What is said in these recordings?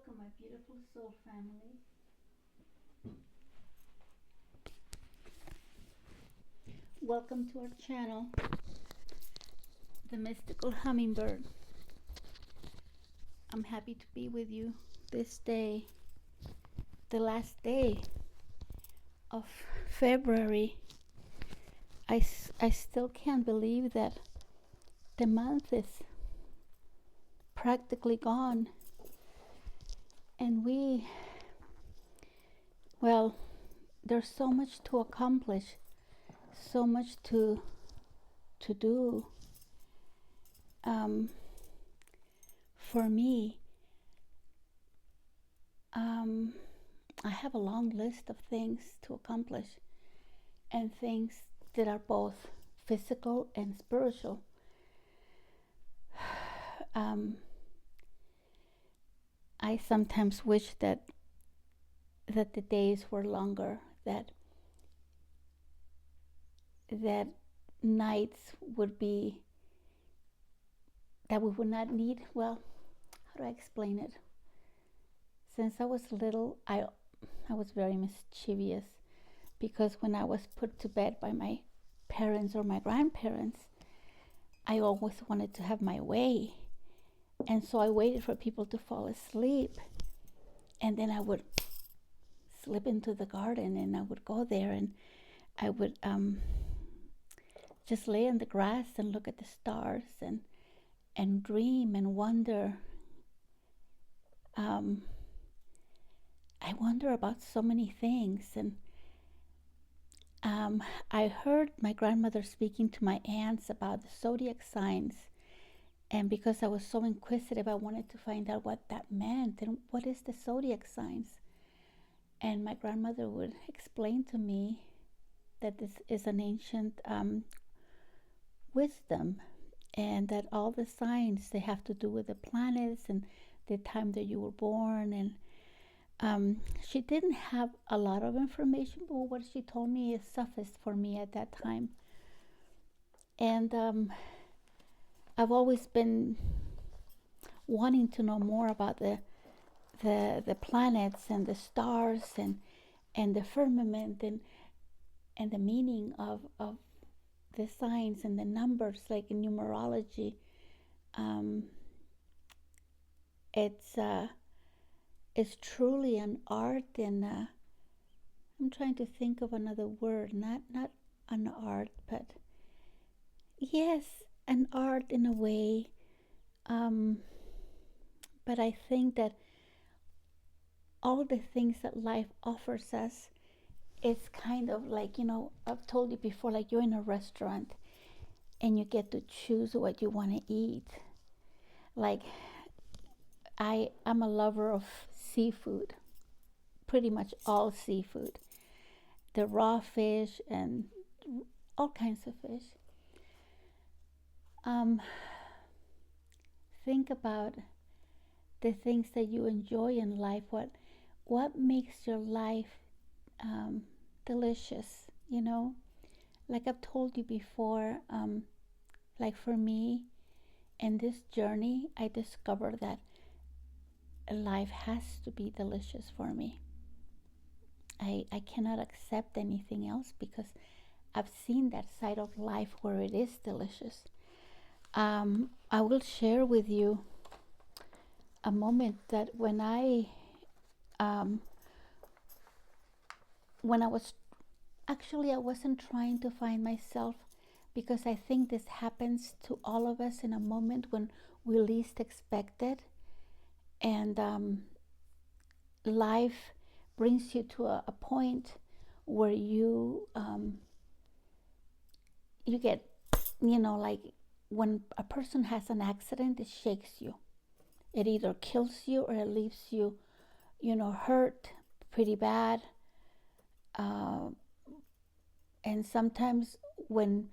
Welcome, my beautiful soul family. Welcome to our channel, The Mystical Hummingbird. I'm happy to be with you this day, the last day of February. I still can't believe that the month is practically gone. And well, there's so much to accomplish, so much to do. For me, I have a long list of things to accomplish, and things that are both physical and spiritual. I sometimes wish that the days were longer, that nights would be, that we would not need, well, how do I explain it? Since I was little, I was very mischievous, because when I was put to bed by my parents or my grandparents, I always wanted to have my way. And so I waited for people to fall asleep, and then I would slip into the garden, and I would go there, and I would just lay in the grass and look at the stars, and dream and wonder. I wonder about so many things. And I heard my grandmother speaking to my aunts about the zodiac signs, and because I was so inquisitive, I wanted to find out what that meant and what is the zodiac signs. And my grandmother would explain to me that this is an ancient wisdom, and that all the signs, they have to do with the planets and the time that you were born. And she didn't have a lot of information, but what she told me is sufficed for me at that time. And I've always been wanting to know more about the planets and the stars and the firmament, and the meaning of the signs and the numbers, like in numerology. It's truly an art, and I'm trying to think of another word. Not an art, but yes, an art in a way. But I think that all the things that life offers us, it's kind of like, I've told you before, like you're in a restaurant and you get to choose what you want to eat. Like, I'm a lover of seafood, pretty much all seafood, the raw fish and all kinds of fish. Think about the things that you enjoy in life. What makes your life delicious? Like I've told you before, like for me, in this journey, I discovered that life has to be delicious for me. I cannot accept anything else, because I've seen that side of life where it is delicious. I will share with you a moment that when I was, actually, I wasn't trying to find myself, because I think this happens to all of us in a moment when we least expect it. And life brings you to a point where you get, like when a person has an accident, it shakes you. It either kills you or it leaves you, hurt pretty bad. And sometimes when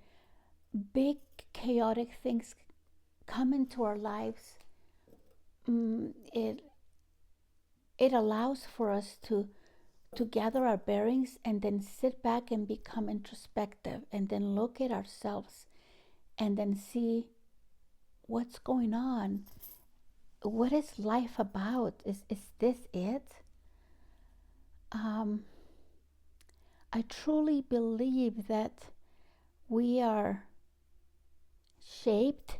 big chaotic things come into our lives, it allows for us to gather our bearings, and then sit back and become introspective, and then look at ourselves, and then see what's going on, what is life about? Is this it? Um, I truly believe that we are shaped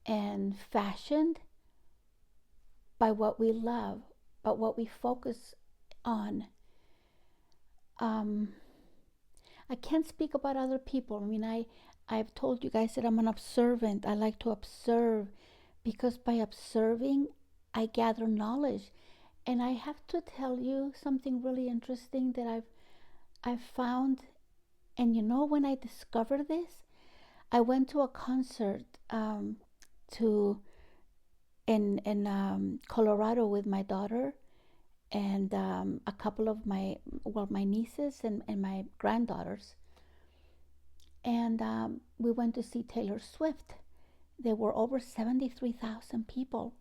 and fashioned by what we love, by what we focus on. Um, I can't speak about other people. I mean, I've told you guys that I'm an observant. I like to observe because by observing, I gather knowledge. And I have to tell you something really interesting that I've found. And you know, when I discovered this, I went to a concert to in Colorado with my daughter and a couple of my nieces and my granddaughters, and we went to see Taylor Swift. There were over 73,000 people.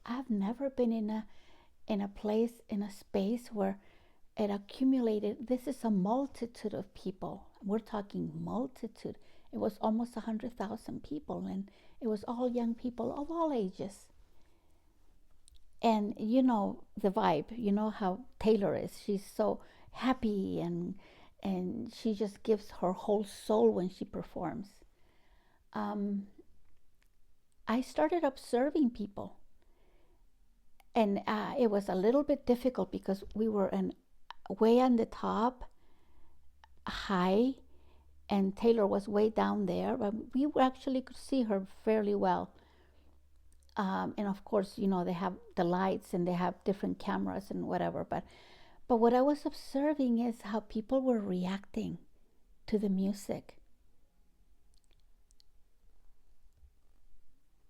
I've never been in a place, in a space where it accumulated. This is a multitude of people. We're talking multitude. It was almost 100,000 people, and it was all young people of all ages. And you know the vibe. You know how Taylor is. She's so happy, and she just gives her whole soul when she performs. Um, I started observing people, and it was a little bit difficult because we were way on the top, high, and Taylor was way down there, but we actually could see her fairly well. And of course, you know, they have the lights and they have different cameras and whatever. But what I was observing is how people were reacting to the music.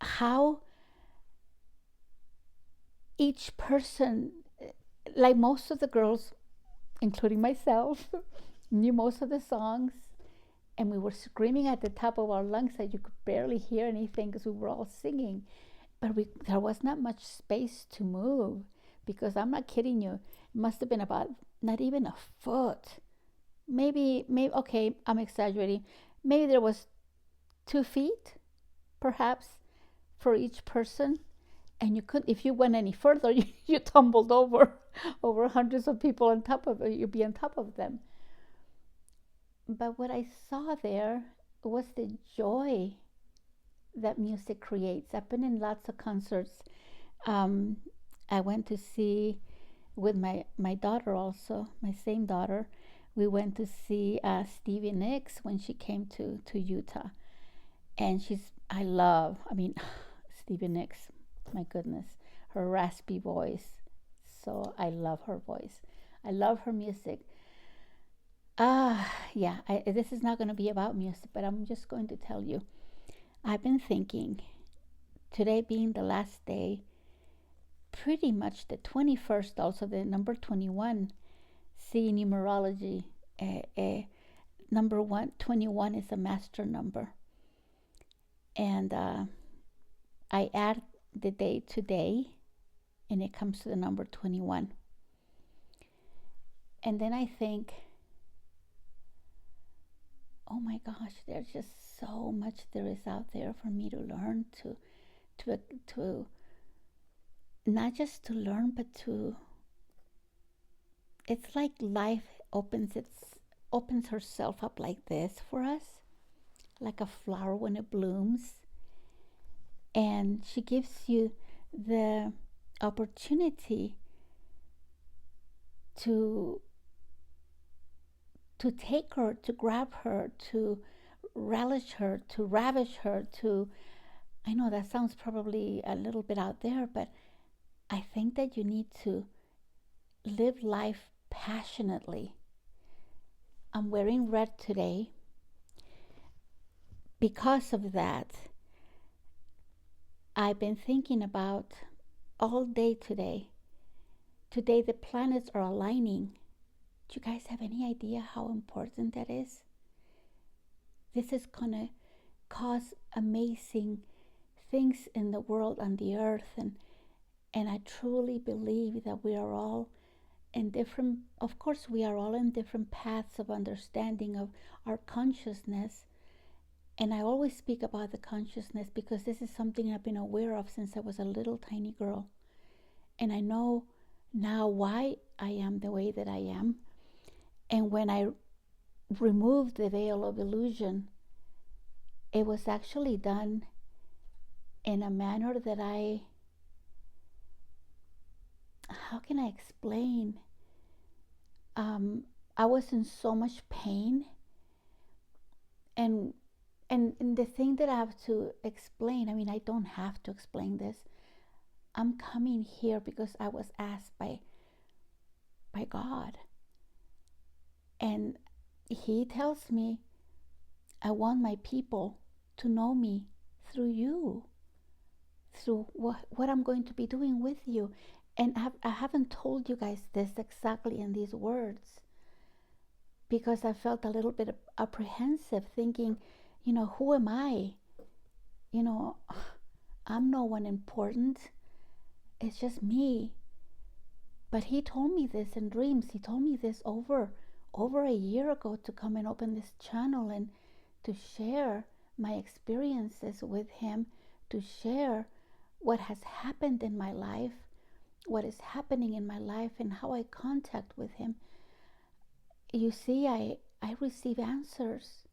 How each person, like most of the girls, including myself, knew most of the songs, and we were screaming at the top of our lungs that you could barely hear anything because we were all singing. But there was not much space to move because I'm not kidding you. It must have been about not even a foot. Maybe, okay, I'm exaggerating. Maybe there was 2 feet, perhaps, for each person. And you couldn't, if you went any further, you tumbled over hundreds of people on top of it. You'd be on top of them. But what I saw there was the joy that music creates. I've been in lots of concerts. Um, I went to see with my daughter also, my same daughter. We went to see Stevie Nicks when she came to Utah. And I mean, Stevie Nicks, my goodness, her raspy voice. So I love her voice. I love her music. Yeah, this is not going to be about music, but I'm just going to tell you. I've been thinking, today being the last day, pretty much the 21st, also the number 21, see numerology, number 21 is a master number. And I add the day today, and it comes to the number 21. And then I think, oh my gosh, there's just so much there is out there for me to learn, to not just to learn, but it's like life opens herself up like this for us, like a flower when it blooms, and she gives you the opportunity to take her, to grab her, to relish her, to ravish her, to, I know that sounds probably a little bit out there, but I think that you need to live life passionately. I'm wearing red today. Because of that, I've been thinking about all day today. Today, the planets are aligning. Do you guys have any idea how important that is? This is going to cause amazing things in the world, on the earth, and I truly believe that we are all in different, of course, we are all in different paths of understanding of our consciousness, And I always speak about the consciousness because this is something I've been aware of since I was a little tiny girl. And I know now why I am the way that I am. And when I removed the veil of illusion, it was actually done in a manner that how can I explain? I was in so much pain, and and the thing that I have to explain, I mean, I don't have to explain this. I'm coming here because I was asked by God. And he tells me, I want my people to know me through you, through what I'm going to be doing with you. And I haven't told you guys this exactly in these words because I felt a little bit apprehensive, thinking, who am I? I'm no one important. It's just me. But he told me this in dreams. He told me this over a year ago to come and open this channel and to share my experiences with him, to share what has happened in my life, what is happening in my life, and how I contact with him. You see, I receive answers.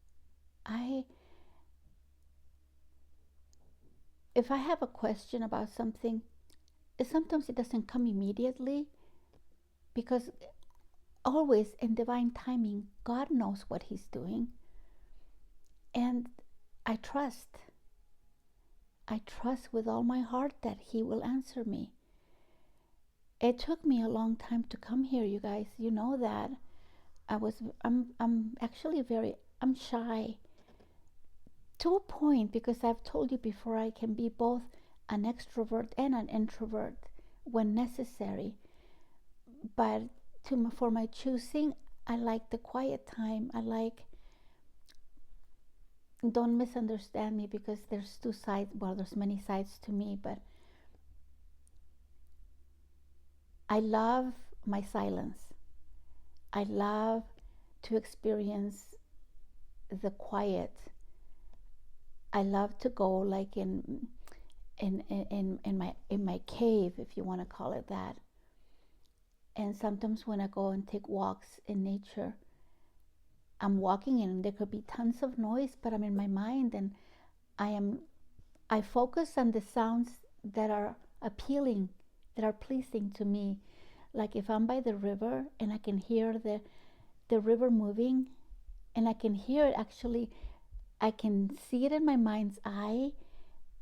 If I have a question about something, sometimes it doesn't come immediately because always in divine timing, God knows what he's doing. And I trust with all my heart that he will answer me. It took me a long time to come here, you guys. You know that. I'm actually I'm shy to a point because I've told you before I can be both an extrovert and an introvert when necessary. But for my choosing, I like the quiet time. Don't misunderstand me because there's two sides. Well, there's many sides to me, but I love my silence. I love to experience the quiet. I love to go like in my cave, if you want to call it that. And sometimes when I go and take walks in nature, I'm walking and there could be tons of noise, but I'm in my mind and I focus on the sounds that are appealing, that are pleasing to me. Like if I'm by the river and I can hear the river moving, and I can hear it actually, I can see it in my mind's eye,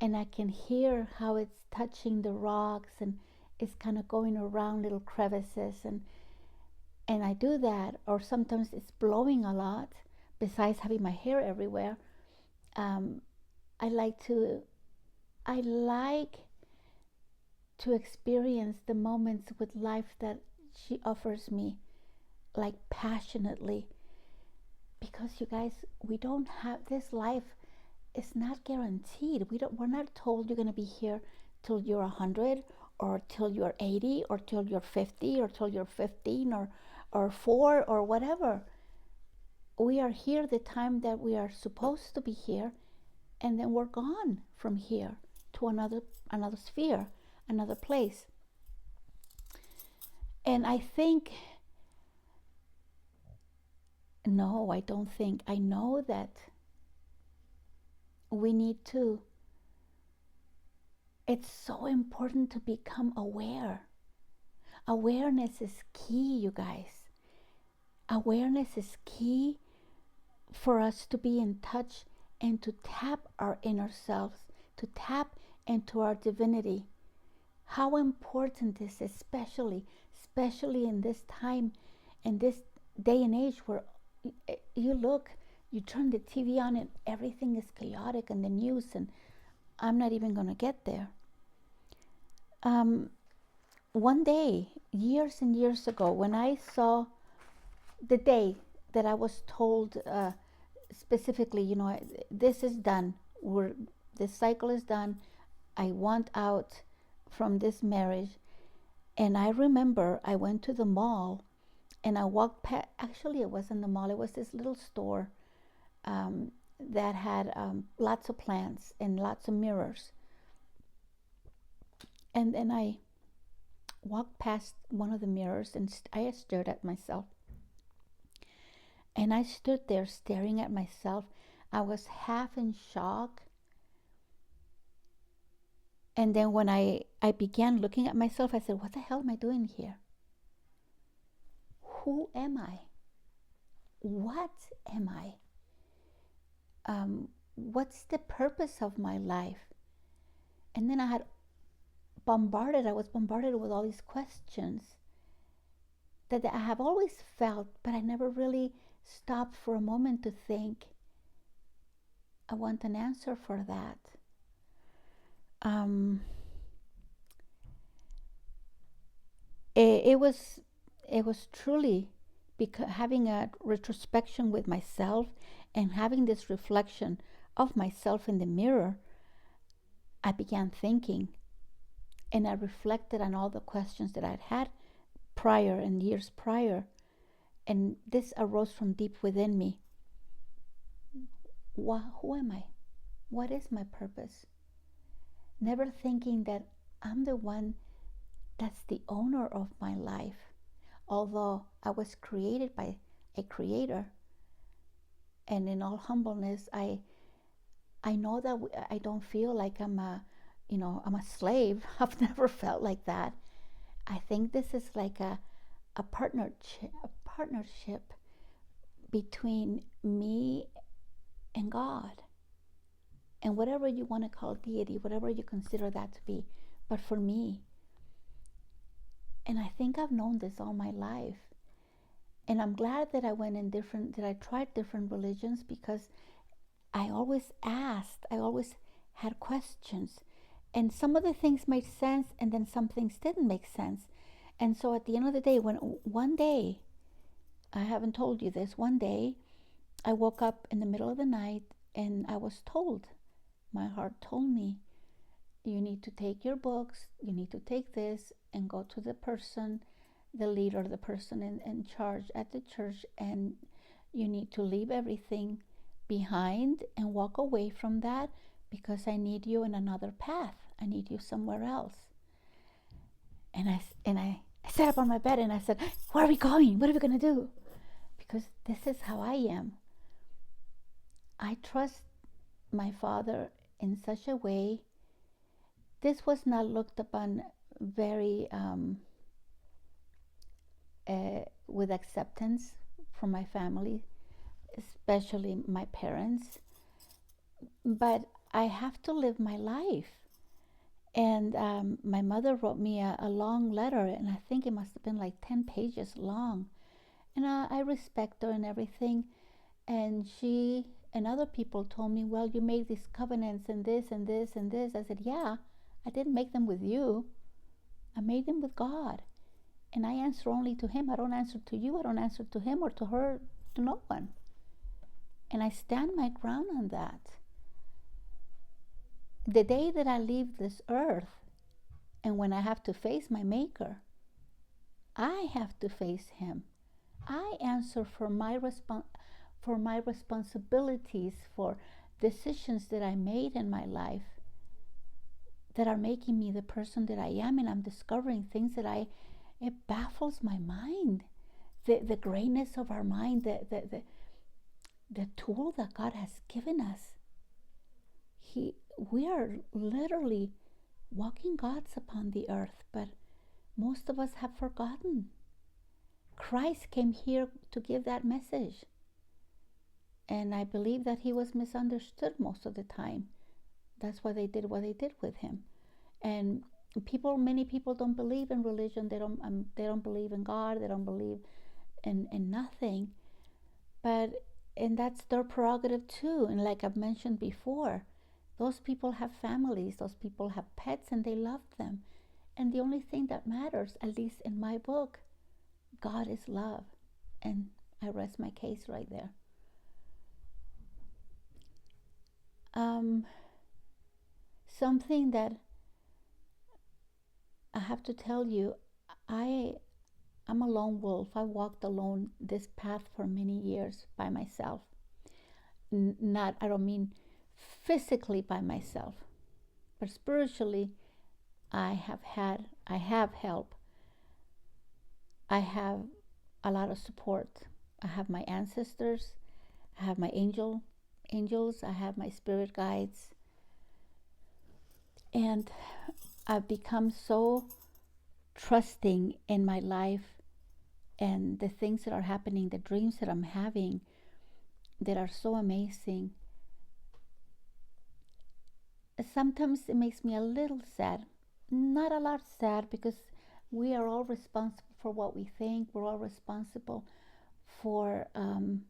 and I can hear how it's touching the rocks and it's kind of going around little crevices, and I do that. Or sometimes it's blowing a lot besides having my hair everywhere. I like to experience the moments with life that she offers me, like passionately, because you guys, we don't have this life. It's not guaranteed. We're not told you're going to be here till you're 100 or till you're 80 or till you're 50 or till you're 15 or 4 or whatever. We are here the time that we are supposed to be here, and then we're gone from here to another sphere, another place. And I think, no, I don't think, I know that we need to, it's so important to become aware. Awareness is key, you guys. Awareness is key for us to be in touch and to tap our inner selves, to tap into our divinity. How important is, especially in this time, in this day and age where you turn the TV on and everything is chaotic in the news, and I'm not even going to get there. One day, years and years ago, when I saw the day that I was told specifically, this is done, this cycle is done, I want out from this marriage. And I remember I went to the mall and I walked past, actually it wasn't the mall, it was this little store that had lots of plants and lots of mirrors. And then I walked past one of the mirrors and I stared at myself. And I stood there staring at myself. I was half in shock. And then when I began looking at myself, I said, what the hell am I doing here? Who am I? What am I? What's the purpose of my life? And then I was bombarded with all these questions that I have always felt, but I never really stopped for a moment to think, I want an answer for that. It was truly because having a retrospection with myself and having this reflection of myself in the mirror, I began thinking, and I reflected on all the questions that I'd had prior and years prior, and this arose from deep within me. Who am I? What is my purpose? Never thinking that I'm the one that's the owner of my life. Although I was created by a creator, and in all humbleness, I know that I don't feel like I'm a slave. I've never felt like that. I think this is like a partnership between me and God, and whatever you want to call deity, whatever you consider that to be. But for me, and I think I've known this all my life, and I'm glad that I tried different religions, because I always asked, I always had questions, and some of the things made sense, and then some things didn't make sense. And so at the end of the day, when one day, I haven't told you this, one day I woke up in the middle of the night and I was told, my heart told me, you need to take your books, you need to take this and go to the person, the leader, the person in charge at the church, and you need to leave everything behind and walk away from that, because I need you in another path. I need you somewhere else. And I sat up on my bed and I said, where are we going? What are we going to do? Because this is how I am. I trust my Father in such a way. This was not looked upon very with acceptance from my family, especially my parents. But I have to live my life. And my mother wrote me a long letter, and I think it must have been like 10 pages long. And I respect her and everything. And she and other people told me, well, you made these covenants and this and this and this. I said, yeah, I didn't make them with you. I made them with God. And I answer only to Him. I don't answer to you. I don't answer to him or to her, to no one. And I stand my ground on that. The day that I leave this earth, and when I have to face my Maker, I have to face Him. I answer for my responsibilities, for decisions that I made in my life that are making me the person that I am, and I'm discovering things that it baffles my mind. The greatness of our mind, the tool that God has given us. We are literally walking gods upon the earth, but most of us have forgotten. Christ came here to give that message. And I believe that He was misunderstood most of the time. That's why they did what they did with Him. And many people don't believe in religion. They don't believe in God. They don't believe in nothing. And that's their prerogative too. And like I've mentioned before, those people have families. Those people have pets, and they love them. And the only thing that matters, at least in my book, God is love. And I rest my case right there. Something that I have to tell you, I'm a lone wolf. I walked alone this path for many years by myself. not, I don't mean physically by myself, but spiritually, I have help. I have a lot of support. I have my ancestors, I have my angels, I have my spirit guides, and I've become so trusting in my life and the things that are happening, the dreams that I'm having that are so amazing. Sometimes it makes me a little sad. Not a lot sad, because we are all responsible for what we think. We're all responsible for, and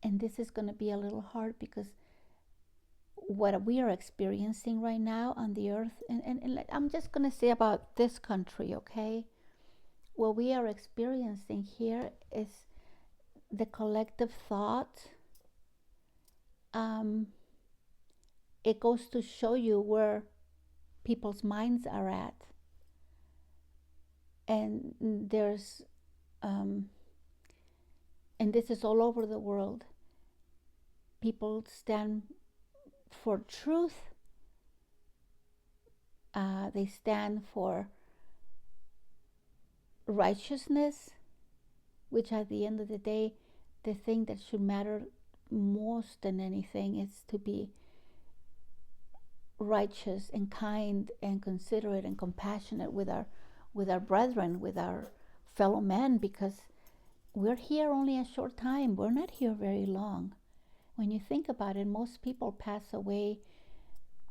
this is going to be a little hard, because what we are experiencing right now on the earth, and I'm just going to say about this country, okay? What we are experiencing here is the collective thought. It goes to show you where people's minds are at. And there's, and this is all over the world, people stand for truth. They stand for righteousness, which at the end of the day, the thing that should matter most than anything is to be righteous and kind and considerate and compassionate with our brethren, with our fellow men, because we're here only a short time. We're not here very long. When you think about it, most people pass away.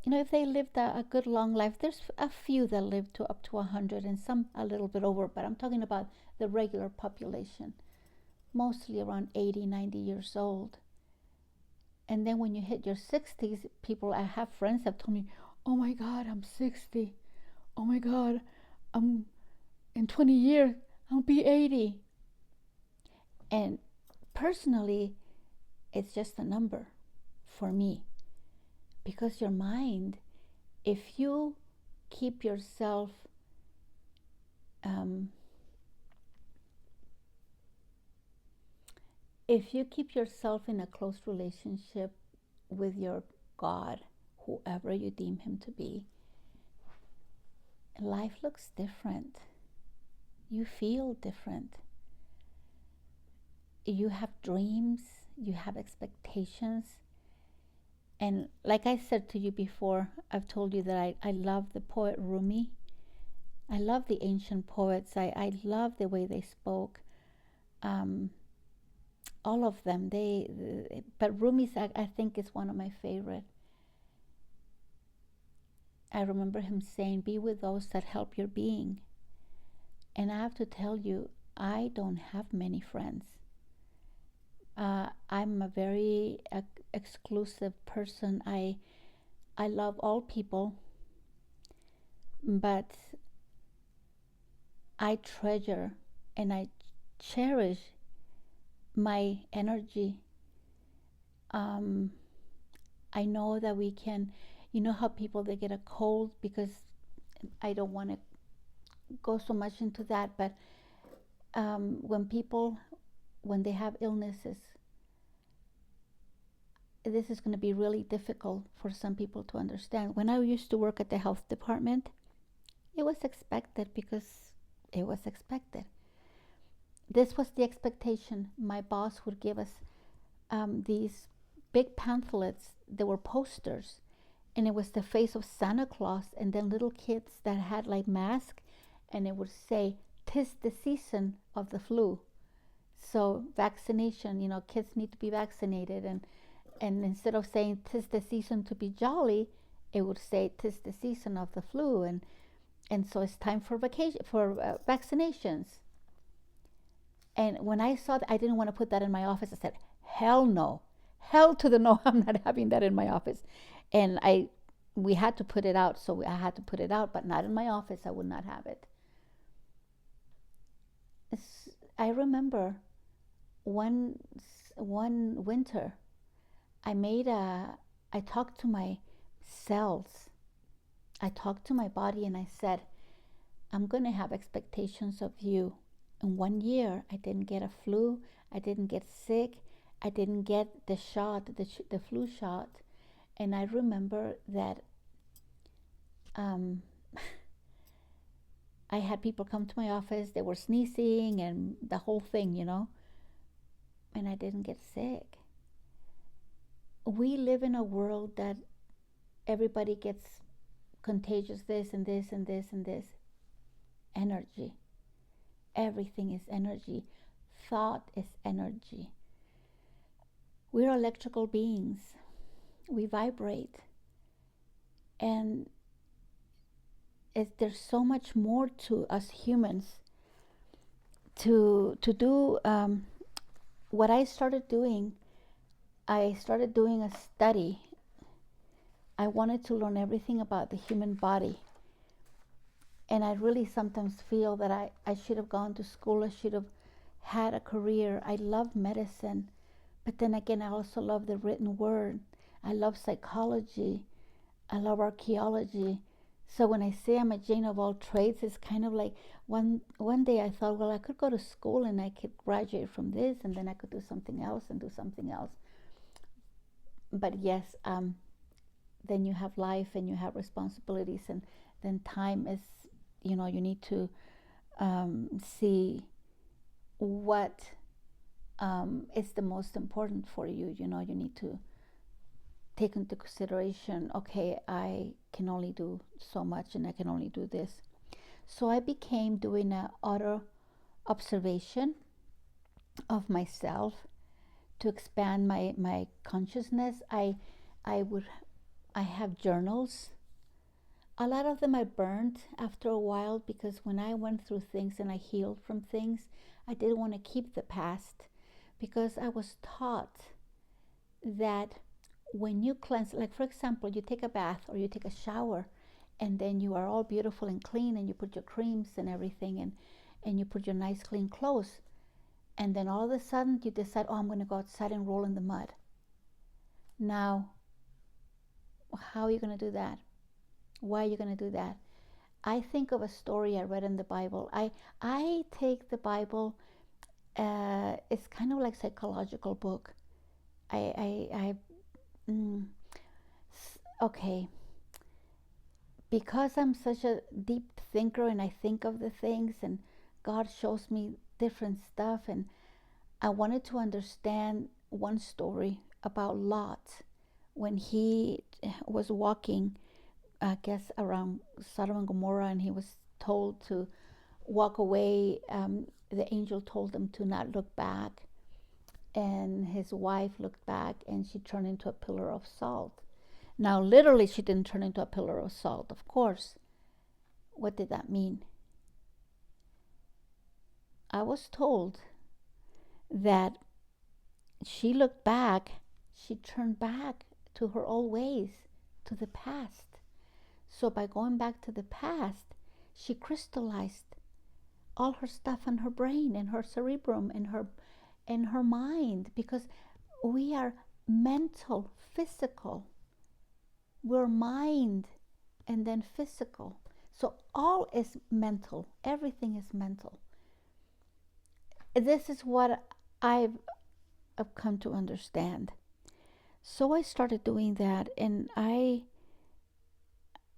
You know, if they lived a good long life, there's a few that live to up to 100 and some a little bit over, but I'm talking about the regular population, mostly around 80, 90 years old. And then when you hit your 60s, people, I have friends have told me, oh my God, I'm 60. Oh my God, in 20 years, I'll be 80. And personally, it's just a number for me. Because your mind, if you keep yourself in a close relationship with your God, whoever you deem him to be, life looks different. You feel different. You have dreams, you have expectations. And like I said to you before, I've told you that I love the poet Rumi. I love the ancient poets. I love the way they spoke. All of them. But Rumi's, I think, is one of my favorite. I remember him saying, be with those that help your being. And I have to tell you, I don't have many friends. I'm a very exclusive person. I love all people, but I treasure and I cherish my energy. I know that we can, you know how people, they get a cold, because I don't want to go so much into that, but when they have illnesses, this is going to be really difficult for some people to understand. When I used to work at the health department, it was expected, because it was expected. This was the expectation. My boss would give us these big pamphlets. They were posters, and it was the face of Santa Claus, and then little kids that had like masks, and it would say, "'Tis the season of the flu." So vaccination, you know, kids need to be vaccinated, and instead of saying "'tis the season to be jolly," it would say "'tis the season of the flu," and so it's time for vaccinations. And when I saw that, I didn't want to put that in my office. I said, hell no, hell to the no, I'm not having that in my office. And we had to put it out, so I had to put it out, but not in my office. I would not have it. I remember one winter, I talked to my cells. I talked to my body, and I said, I'm going to have expectations of you. In 1 year, I didn't get a flu. I didn't get sick. I didn't get the shot, the flu shot. And I remember that um, I had people come to my office, they were sneezing and the whole thing, and I didn't get sick. We live in a world that everybody gets contagious, this and this and this and this. Energy. Everything is energy. Thought is energy. We're electrical beings. We vibrate. And there's so much more to us humans to do. What I started doing a study. I wanted to learn everything about the human body. And I really sometimes feel that I should have gone to school. I should have had a career. I love medicine. But then again, I also love the written word. I love psychology. I love archaeology. So when I say I'm a Jane of all trades, it's kind of like one day I thought, well, I could go to school and I could graduate from this, and then I could do something else and do something else. But yes, then you have life and you have responsibilities, and then time is, you need to see what is the most important for you. You need to take into consideration, okay, I can only do so much and I can only do this. So I became doing an auto observation of myself to expand my consciousness. I have journals. A lot of them I burned after a while, because when I went through things and I healed from things, I didn't want to keep the past, because I was taught that when you cleanse, like for example, you take a bath or you take a shower, and then you are all beautiful and clean, and you put your creams and everything, and you put your nice clean clothes, and then all of a sudden you decide, oh, I'm going to go outside and roll in the mud. Now, how are you going to do that? Why are you going to do that? I think of a story I read in the Bible. I take the Bible, it's kind of like a psychological book. Okay, because I'm such a deep thinker and I think of the things, and God shows me different stuff, and I wanted to understand one story about Lot when he was walking, I guess, around Sodom and Gomorrah, and he was told to walk away. The angel told him to not look back, and his wife looked back and she turned into a pillar of salt. Now, literally, she didn't turn into a pillar of salt, of course. What did that mean? I was told that she looked back, she turned back to her old ways, to the past. So by going back to the past, she crystallized all her stuff in her brain, in her cerebrum, in her mind, because we are mental, physical. We're mind and then physical. So all is mental. Everything is mental. This is what I've come to understand. So I started doing that, and I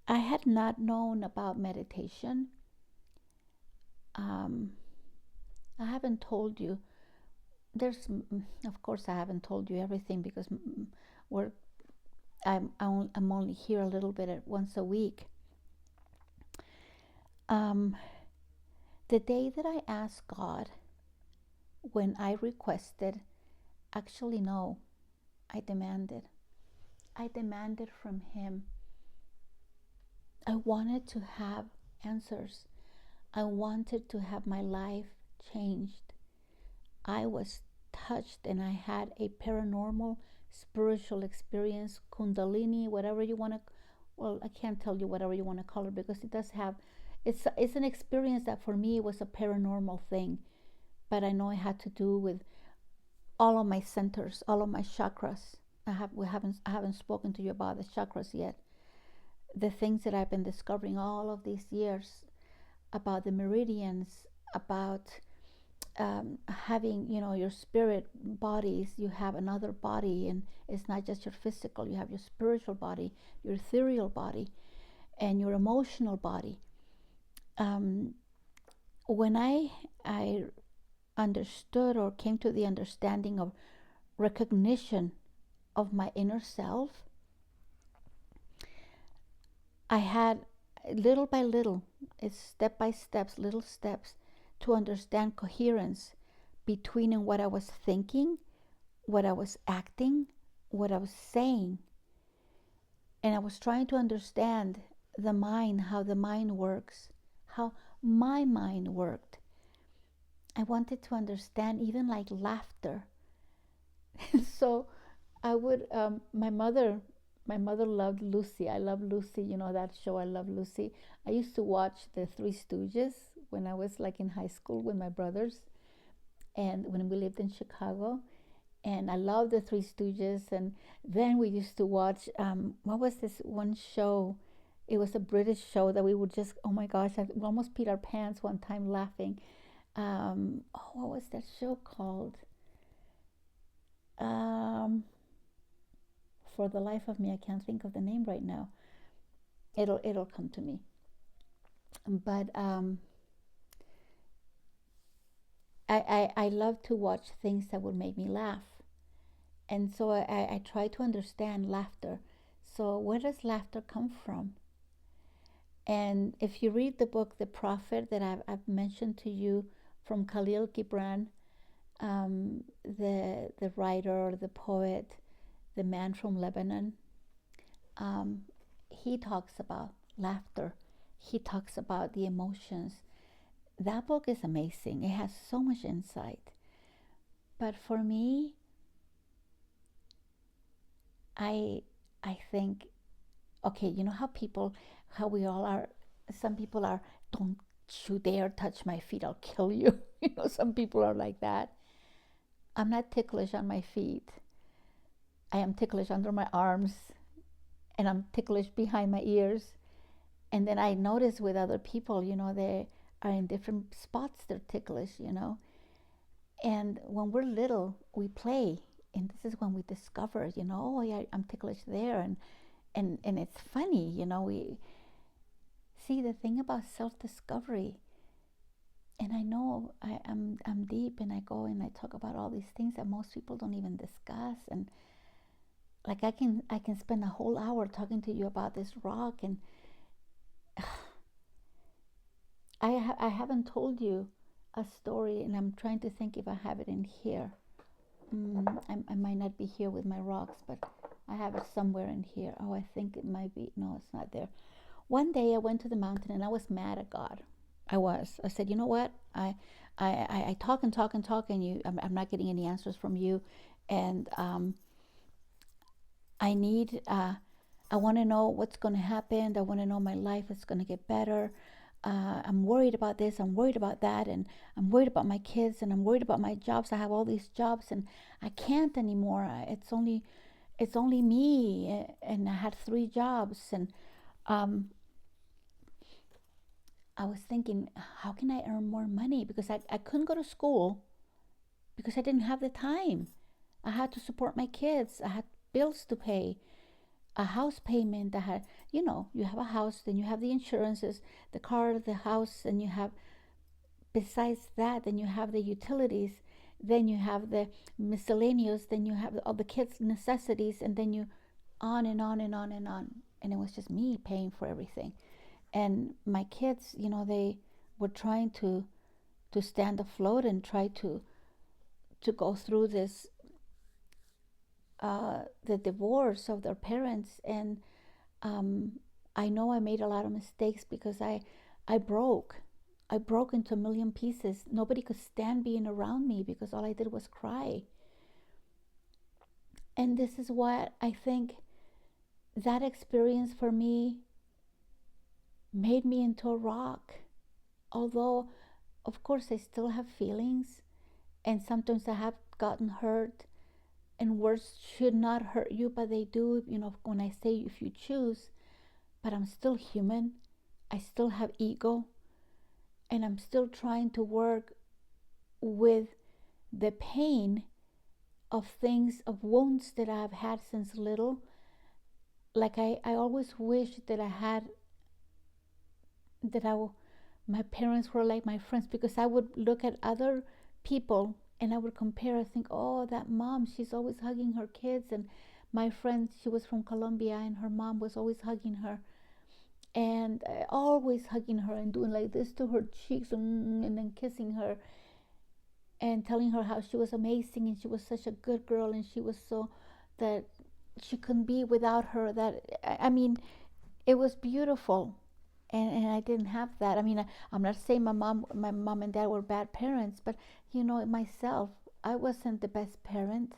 had not known about meditation. I haven't told you. Of course, I haven't told you everything, because I'm only here a little bit once a week. The day that I asked God, when I requested, actually no, I demanded from Him. I wanted to have answers. I wanted to have my life changed. I was touched, and I had a paranormal spiritual experience, Kundalini, whatever you want to, well, I can't tell you whatever you want to call it, because it does have, it's an experience that for me was a paranormal thing, but I know it had to do with all of my centers, all of my chakras. I haven't spoken to you about the chakras yet. The things that I've been discovering all of these years about the meridians, about having, your spirit bodies. You have another body, and it's not just your physical. You have your spiritual body, your ethereal body, and your emotional body. When I understood or came to the understanding of recognition of my inner self, I had little by little, it's step by steps, little steps, to understand coherence between in what I was thinking, what I was acting, what I was saying. And I was trying to understand the mind, how the mind works, how my mind worked. I wanted to understand even like laughter. So I would, my mother loved Lucy. I love Lucy, that show. I love Lucy. I used to watch the Three Stooges when I was like in high school with my brothers, and when we lived in Chicago. And I love the Three Stooges. And then we used to watch, what was this one show? It was a British show that we would just, oh my gosh, we almost peed our pants one time laughing. What was that show called? Um, for the life of me, I can't think of the name right now. It'll come to me. But I love to watch things that would make me laugh. And so I try to understand laughter. So where does laughter come from? And if you read the book The Prophet that I've mentioned to you, from Khalil Gibran, the writer, the poet, the man from Lebanon, he talks about laughter. He talks about the emotions. That book is amazing. It has so much insight. But for me, I think, okay, you know how we all are. Some people are, don't you dare touch my feet, I'll kill you. Some people are like that. I'm not ticklish on my feet. I am ticklish under my arms, and I'm ticklish behind my ears. And then I notice with other people, they are in different spots, they're ticklish. And when we're little, we play. And this is when we discover, oh, yeah, I'm ticklish there. And it's funny, we see the thing about self-discovery. And I know I'm deep, and I go and I talk about all these things that most people don't even discuss. And like I can spend a whole hour talking to you about this rock. And I haven't told you a story, and I'm trying to think if I have it in here. I might not be here with my rocks, but I have it somewhere in here. Oh, I think it might be. No, it's not there. One day I went to the mountain and I was mad at God. I said, you know what? I talk and talk and talk, and I'm not getting any answers from you. And I need, I want to know what's going to happen. I want to know my life is going to get better. I'm worried about this. I'm worried about that. And I'm worried about my kids, and I'm worried about my jobs. I have all these jobs, and I can't anymore. It's only me. And I had 3 jobs. And I was thinking, how can I earn more money? Because I couldn't go to school because I didn't have the time. I had to support my kids. I had bills to pay, a house payment. I had, you have a house, then you have the insurances, the car, the house, and you have, besides that, then you have the utilities, then you have the miscellaneous, then you have all the kids' necessities, and then you on and on and on and on. And it was just me paying for everything. And my kids, they were trying to stand afloat and try to go through this, the divorce of their parents. And I know I made a lot of mistakes because I broke into a million pieces. Nobody could stand being around me because all I did was cry. And this is what I think, that experience for me made me into a rock. Although, of course, I still have feelings, and sometimes I have gotten hurt, and words should not hurt you, but they do, when I say if you choose. But I'm still human. I still have ego, and I'm still trying to work with the pain of things, of wounds that I've had since little. Like I always wish that I had, that my parents were like my friends, because I would look at other people and I would compare. I think, oh, that mom, she's always hugging her kids. And my friend, she was from Colombia, and her mom was always hugging her, and always hugging her and doing like this to her cheeks, and then kissing her and telling her how she was amazing and she was such a good girl, and she was so, that she couldn't be without her. That, I mean, it was beautiful. And I didn't have that. I mean, I'm not saying my mom and dad were bad parents, but myself, I wasn't the best parent.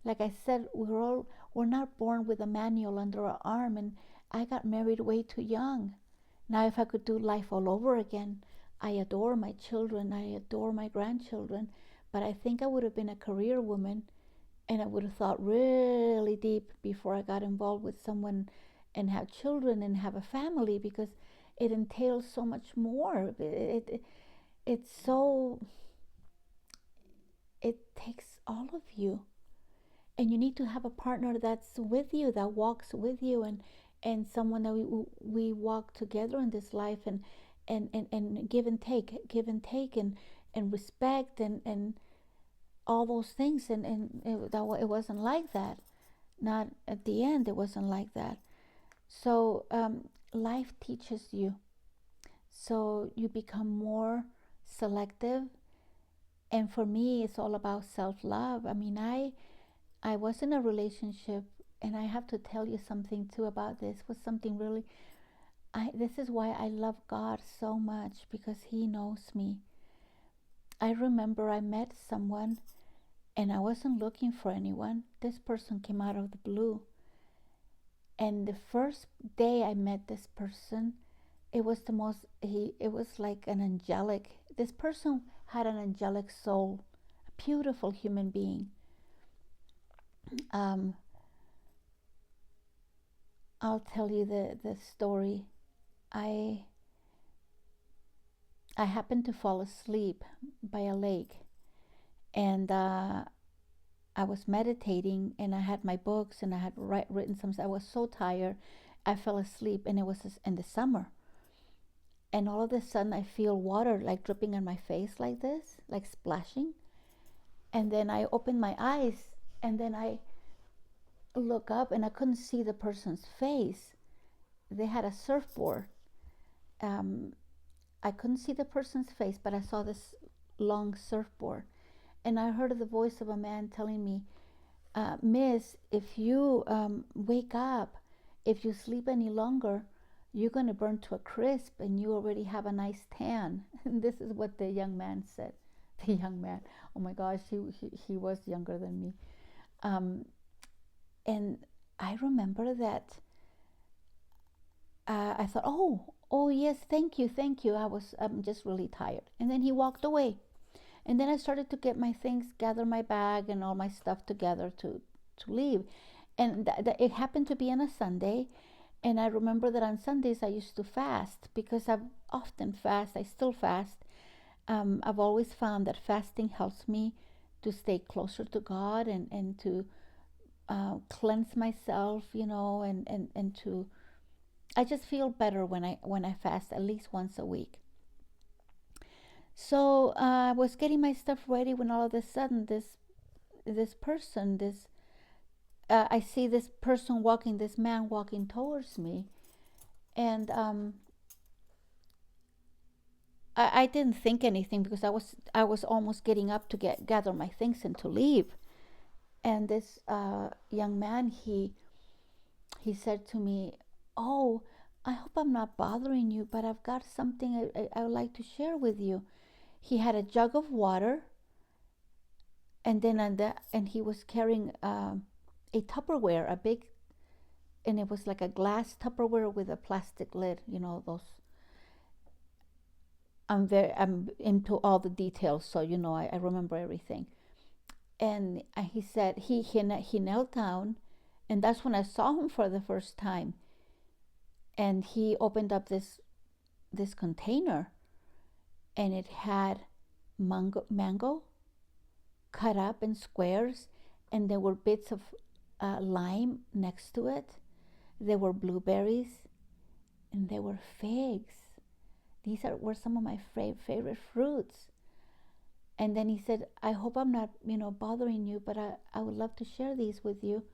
Like I said, we're not born with a manual under our arm, and I got married way too young. Now, if I could do life all over again, I adore my children, I adore my grandchildren, but I think I would have been a career woman, and I would have thought really deep before I got involved with someone and have children and have a family, because it entails so much more. It's so, it takes all of you, and you need to have a partner that's with you, that walks with you, and someone that we walk together in this life, and give and take, and respect, and all those things. And it wasn't like that. Not at the end, it wasn't like that. So life teaches you, so you become more selective. And for me, it's all about self-love. I mean, I was in a relationship, and I have to tell you something too about this. It was something really, this is why I love God so much, because He knows me. I remember I met someone, and I wasn't looking for anyone. This person came out of the blue. And the first day I met this person, it was it was like an angelic, this person had an angelic soul, a beautiful human being. Um, I'll tell you the story. I I happened to fall asleep by a lake, and I was meditating, and I had my books, and I had written some. I was so tired, I fell asleep, and it was in the summer. And all of a sudden, I feel water like dripping on my face, like this, like splashing. And then I opened my eyes, and then I look up, and I couldn't see the person's face. They had a surfboard. Um, I couldn't see the person's face, but I saw this long surfboard. And I heard the voice of a man telling me, Miss, if you wake up, if you sleep any longer, you're going to burn to a crisp, and you already have a nice tan. And this is what the young man said. The young man, oh my gosh, he was younger than me. And I remember that I thought, oh yes, thank you, thank you. I'm just really tired. And then he walked away. And then I started to get my things, gather my bag and all my stuff together to leave. And it happened to be on a Sunday. And I remember that on Sundays I used to fast, because I've often fast. I still fast. I've always found that fasting helps me to stay closer to God, and to cleanse myself, and to, I just feel better when I fast at least once a week. So I was getting my stuff ready, when all of a sudden this person, I see this person walking, this man walking towards me, and I didn't think anything, because I was almost getting up to gather my things and to leave. And this young man, he said to me, "Oh, I hope I'm not bothering you, but I've got something I would like to share with you." He had a jug of water, and then and he was carrying a Tupperware, a big, and it was like a glass Tupperware with a plastic lid. Those. I'm into all the details, so I remember everything. And he said he knelt down, and that's when I saw him for the first time. And he opened up this container, and it had mango cut up in squares, and there were bits of lime next to it. There were blueberries, and there were figs. Were some of my favorite fruits. And then he said, I hope I'm not, bothering you, but I would love to share these with you.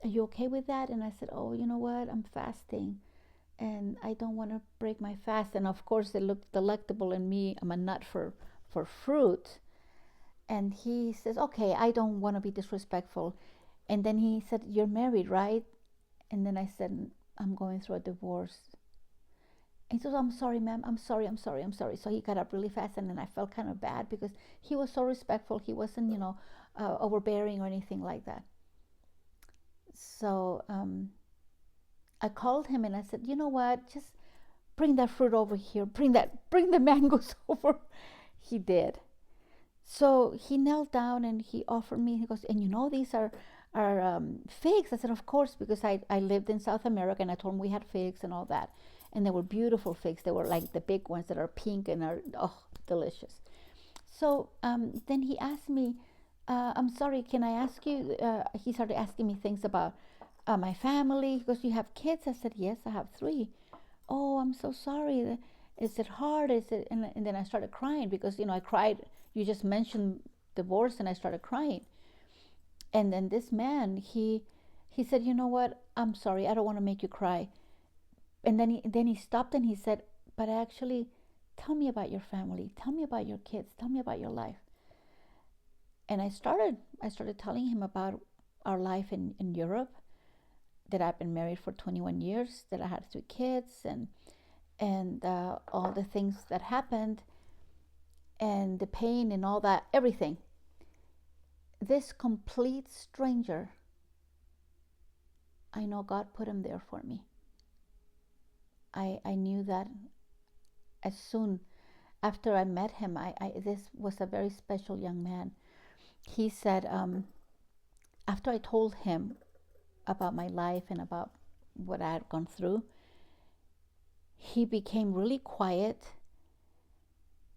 Are you okay with that? And I said, oh, you know what? I'm fasting and I don't want to break my fast. And of course, it looked delectable in me. I'm a nut for fruit. And he says, okay, I don't want to be disrespectful. And then he said, you're married, right? And then I said, I'm going through a divorce. And he says, I'm sorry, ma'am. I'm sorry. So he got up really fast, and then I felt kind of bad because he was so respectful. He wasn't, overbearing or anything like that. So I called him and I said, you know what? Just bring that fruit over here. Bring the mangoes over. He did. So he knelt down and he offered me. He goes, and these are figs. I said, of course, because I lived in South America, and I told him we had figs and all that. And they were beautiful figs. They were like the big ones that are pink and are delicious. So then he asked me, I'm sorry, can I ask you? He started asking me things about my family. He goes, you have kids? I said, yes, I have 3. Oh, I'm so sorry. Is it hard? Is it? And then I started crying because, I cried. You just mentioned divorce, and I started crying. And then this man, he said, you know what? I'm sorry. I don't want to make you cry. And then he stopped and he said, but actually, tell me about your family. Tell me about your kids. Tell me about your life. And I started telling him about our life in Europe, that I've been married for 21 years, that I had 3 kids, and all the things that happened, and the pain and all that, everything. This complete stranger, I know God put him there for me. I knew that as soon after I met him. This was a very special young man. He said, after I told him about my life and about what I had gone through, he became really quiet.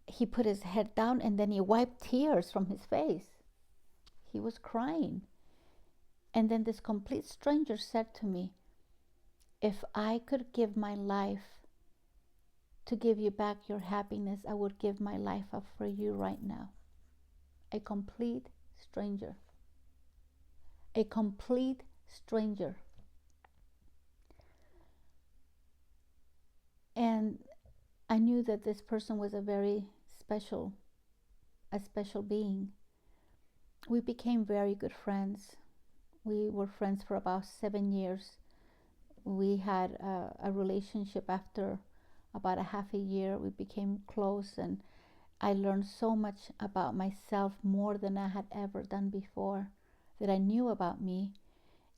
He put his head down and then he wiped tears from his face. He was crying. And then this complete stranger said to me, if I could give my life to give you back your happiness, I would give my life up for you right now. A complete stranger. A complete stranger. And I knew that this person was a special being. We became very good friends. We were friends for about 7 years. We had a relationship after about a half a year. We became close, and I learned so much about myself, more than I had ever done before, that I knew about me.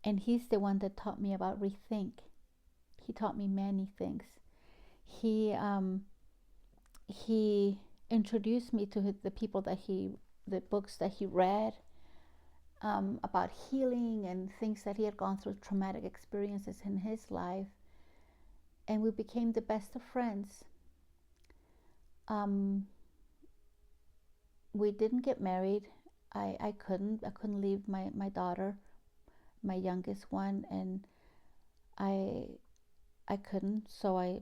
And he's the one that taught me about rethink. He taught me many things. He introduced me to the books that he read about healing and things that he had gone through, traumatic experiences in his life. And we became the best of friends. We didn't get married. I couldn't leave my daughter, my youngest one, and I couldn't, so I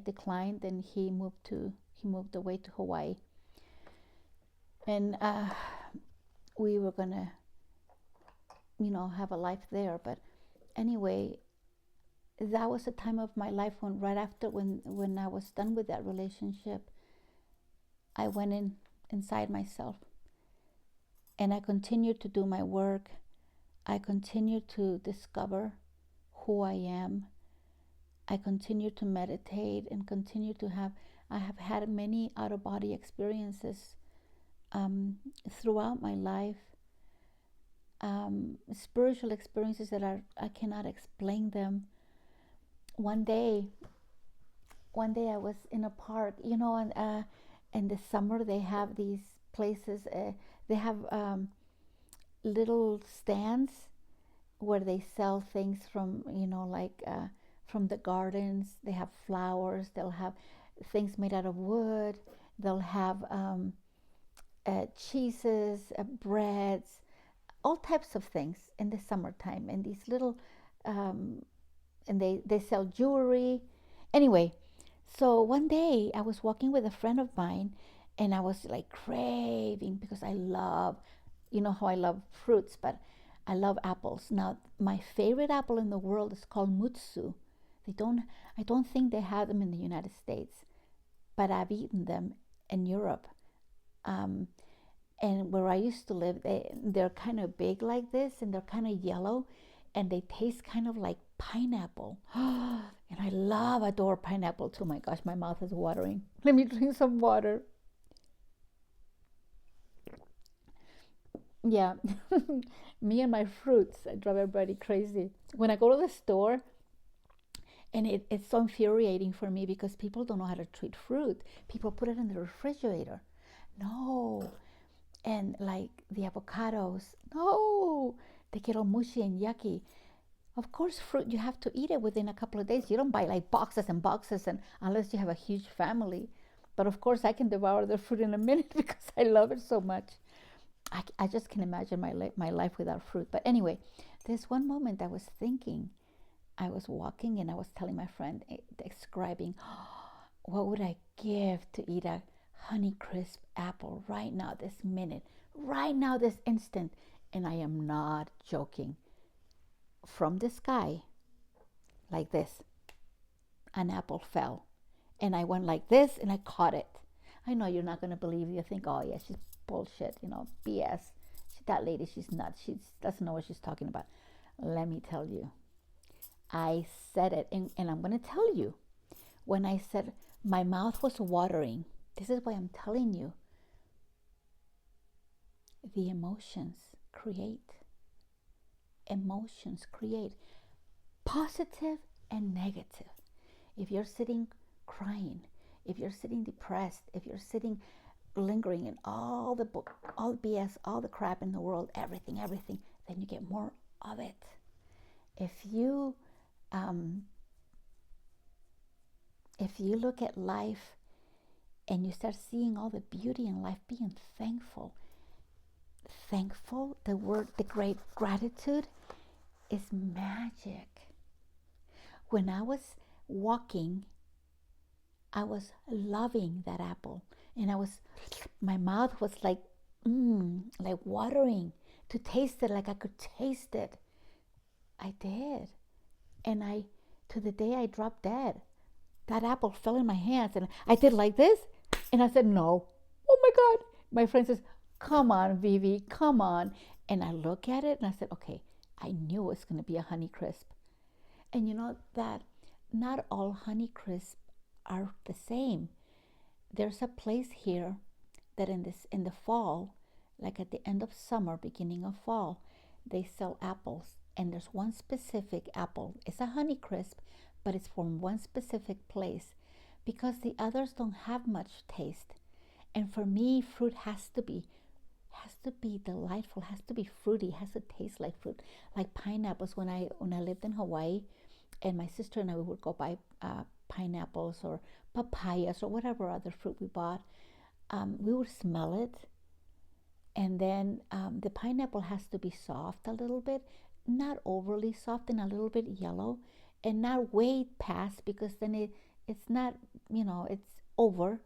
declined, and he moved away to Hawaii. And we were gonna have a life there. But anyway, that was a time of my life right after when I was done with that relationship, I went inside myself, and I continued to do my work. I continued to discover who I am. I continued to meditate and I have had many out-of-body experiences throughout my life. Spiritual experiences that I cannot explain them. One day I was in a park, and in the summer they have these places. They have little stands where they sell things from, from the gardens. They have flowers. They'll have things made out of wood. They'll have cheeses, breads, all types of things in the summertime. And these little, um, and they sell jewelry. Anyway, so one day I was walking with a friend of mine, and I was like craving because I love, you know how I love fruits, but I love apples. Now, my favorite apple in the world is called Mutsu. They don't, I don't think they have them in the United States, but I've eaten them in Europe. Um, and where I used to live, they're kind of big like this, and they're kind of yellow, and they taste kind of like pineapple. And I adore pineapple too. My gosh, my mouth is watering. Let me drink some water. Yeah, me and my fruits, I drive everybody crazy. When I go to the store, and it's so infuriating for me because people don't know how to treat fruit. People put it in the refrigerator. No, and like the avocados, no, they get all mushy and yucky. Of course, fruit, you have to eat it within a couple of days. You don't buy like boxes and boxes, and unless you have a huge family. But of course, I can devour the fruit in a minute because I love it so much. I just can imagine my life without fruit. But anyway, there's one moment I was thinking, I was walking and I was telling my friend, describing, what would I give to eat a Honeycrisp apple right now, this minute, right now, this instant. And I am not joking. From the sky, like this, an apple fell. And I went like this and I caught it. I know you're not going to believe it. You think, oh, yeah, she's bullshit, BS. That lady, she's nuts. She doesn't know what she's talking about. Let me tell you. I said it, and I'm going to tell you. When I said my mouth was watering, this is why I'm telling you. The emotions create. Emotions create positive and negative. If you're sitting crying, if you're sitting depressed, if you're sitting lingering in all the book, all BS, all the crap in the world, everything, then you get more of it. If you look at life and you start seeing all the beauty in life, being thankful, the great gratitude is magic. When I was walking, I was loving that apple, and my mouth was like watering to taste it, like I could taste it. I did. And to the day I dropped dead, that apple fell in my hands, and I did like this, and I said, no. Oh my God. My friend says, come on, Vivi, come on. And I look at it and I said, okay, I knew it was going to be a Honeycrisp. And you know that not all Honeycrisp are the same. There's a place here that in the fall, like at the end of summer, beginning of fall, they sell apples. And there's one specific apple. It's a Honeycrisp, but it's from one specific place because the others don't have much taste. And for me, fruit has to be delightful, has to be fruity, has to taste like fruit, like pineapples. When I lived in Hawaii, and my sister and I would go buy pineapples or papayas or whatever other fruit we bought, we would smell it, and then the pineapple has to be soft a little bit, not overly soft, and a little bit yellow, and not way past because then it's not, it's over.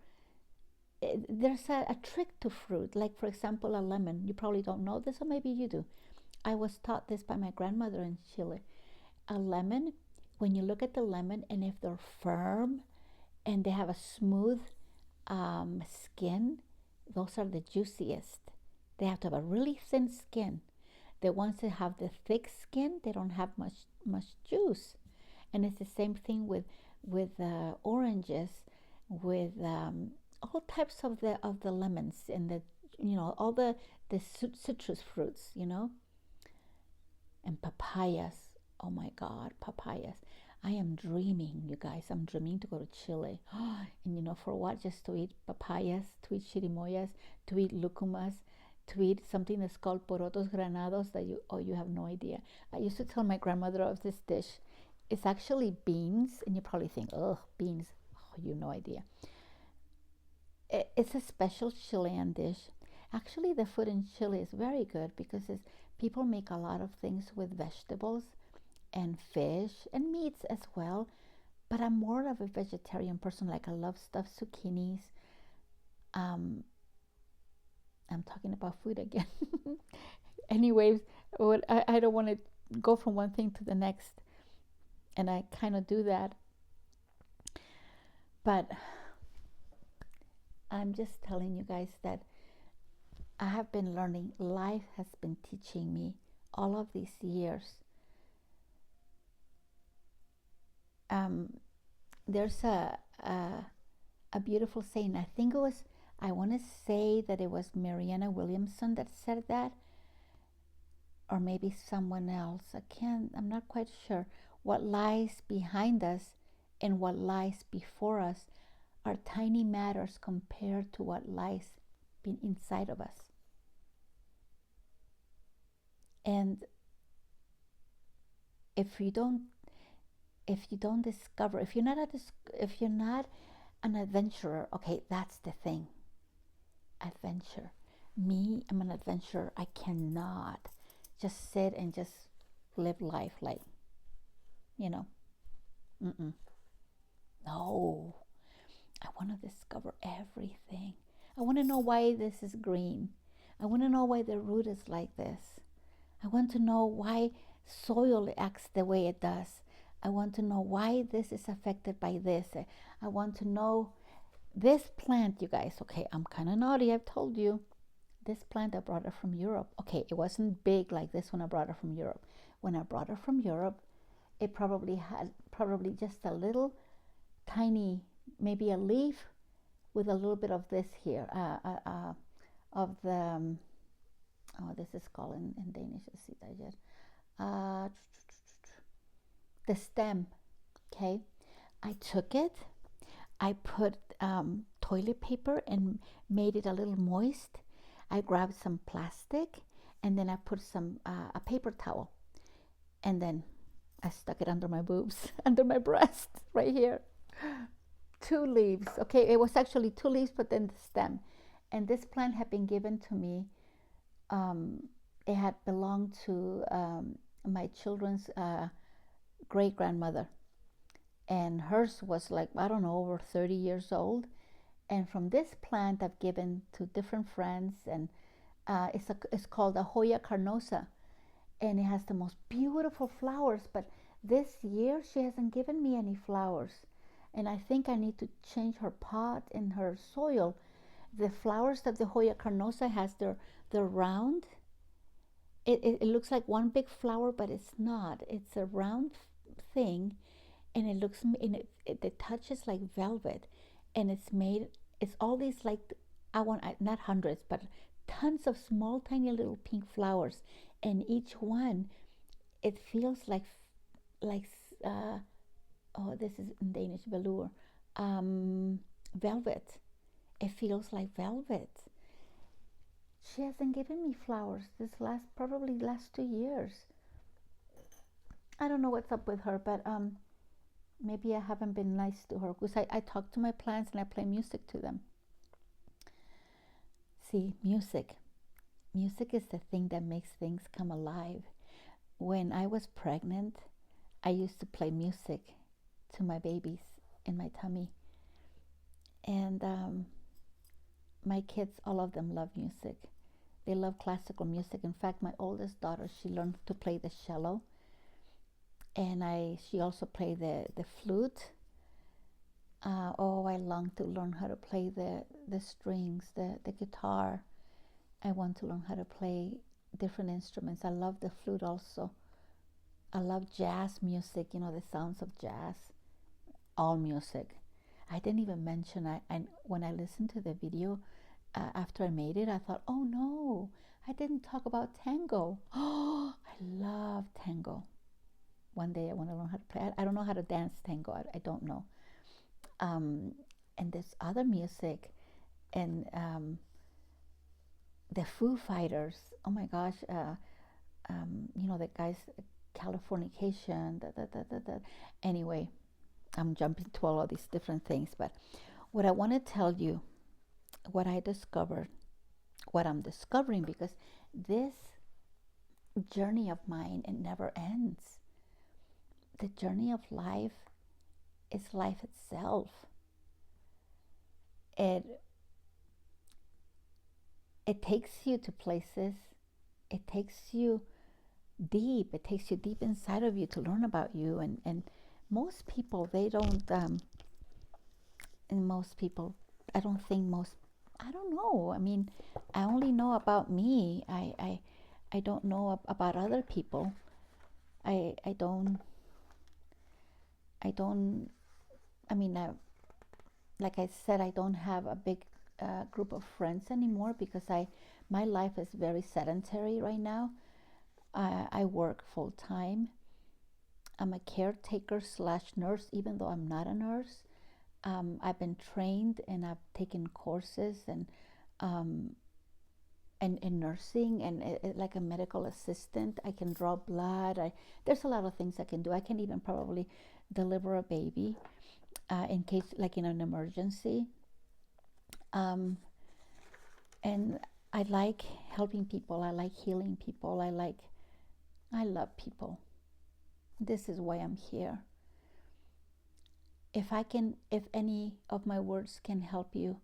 There's a trick to fruit, like for example a lemon. You probably don't know this, or maybe you do. I was taught this by my grandmother in Chile. A lemon, when you look at the lemon, and if they're firm and they have a smooth skin, those are the juiciest. They have to have a really thin skin. The ones that have the thick skin, they don't have much juice. And it's the same thing with oranges, with all types of the lemons, and all the citrus fruits, and papayas. Oh my God, papayas. I am dreaming, you guys. I'm dreaming to go to Chile. And for what? Just to eat papayas, to eat chirimoyas, to eat lucumos, to eat something that's called porotos granados that you have no idea. I used to tell my grandmother of this dish. It's actually beans, and you probably think, oh, beans. Oh, you have no idea. It's a special Chilean dish, Actually, the food in Chile is very good because people make a lot of things with vegetables and fish and meats as well. But I'm more of a vegetarian person. Like I love stuffed zucchinis. Um, I'm talking about food again. Anyways, I don't want to go from one thing to the next, and I kind of do that. But I'm just telling you guys that I have been learning. Life has been teaching me all of these years. Um, there's a beautiful saying. I think it was. I want to say that it was Marianne Williamson that said that, or maybe someone else. I'm not quite sure. What lies behind us and what lies before us are tiny matters compared to what lies inside of us. And if you don't discover, if you're not an adventurer, okay, that's the thing. Adventure. Me, I'm an adventurer. I cannot just sit and just live life like, you know, mm-mm. No. I want to discover everything. I want to know why this is green. I want to know why the root is like this. I want to know why soil acts the way it does. I want to know why this is affected by this. I want to know this plant, you guys. Okay, I'm kind of naughty, I've told you. This plant, I brought it from Europe. Okay, it wasn't big like this when I brought it from Europe. When I brought it from Europe, it probably had just a little tiny, maybe a leaf with a little bit of this here, of the, this is called in Danish, the stem, okay? I took it, I put toilet paper and made it a little moist. I grabbed some plastic and then I put some a paper towel, and then I stuck it under my boobs, under my breast, right here. 2 leaves. Okay, it was actually 2 leaves, but then the stem. And this plant had been given to me. It had belonged to my children's great grandmother, and hers was like, I don't know, over 30 years old. And from this plant, I've given to different friends, and it's called a Hoya carnosa, and it has the most beautiful flowers. But this year, she hasn't given me any flowers, and I think I need to change her pot and her soil. The flowers that the Hoya carnosa has, they're round. It looks like one big flower, but it's not. It's a round thing, and the touch is like velvet, and it's all these, like, not hundreds, but tons of small tiny little pink flowers, and each one, it feels like this is in Danish, velour, velvet. It feels like velvet. She hasn't given me flowers this probably last 2 years. I don't know what's up with her, but maybe I haven't been nice to her, because I talk to my plants and I play music to them. See, music is the thing that makes things come alive. When I was pregnant, I used to play music to my babies in my tummy, and my kids, all of them, love music. They love classical music. In fact, my oldest daughter, she learned to play the cello, and she also played the flute. I long to learn how to play the strings, the guitar. I want to learn how to play different instruments. I love the flute also. I love jazz music, the sounds of jazz, all music. I didn't even mention, when I listened to the video after I made it, I thought, oh no, I didn't talk about tango. Oh, I love tango. One day I want to learn how to play. I don't know how to dance tango. I don't know. And this other music, and the Foo Fighters. Oh my gosh, the guys, Californication. Anyway, I'm jumping to all of these different things, but what I want to tell you, what I discovered what I'm discovering, because this journey of mine, it never ends. The journey of life is life itself. It it takes you to places. It takes you deep. It takes you deep inside of you to learn about you. And most people, they don't. And most people, I don't think most. I don't know. I mean, I only know about me. I don't know about other people. I don't. I don't. I mean, like I said, I don't have a big group of friends anymore because my life is very sedentary right now. I work full time. I'm a caretaker slash nurse, even though I'm not a nurse. I've been trained and I've taken courses um, and in nursing and like a medical assistant. I can draw blood. There's a lot of things I can do. I can even probably deliver a baby in case, like in an emergency. Um, and I like helping people. I like healing people. I love people. This is why I'm here. If any of my words can help you,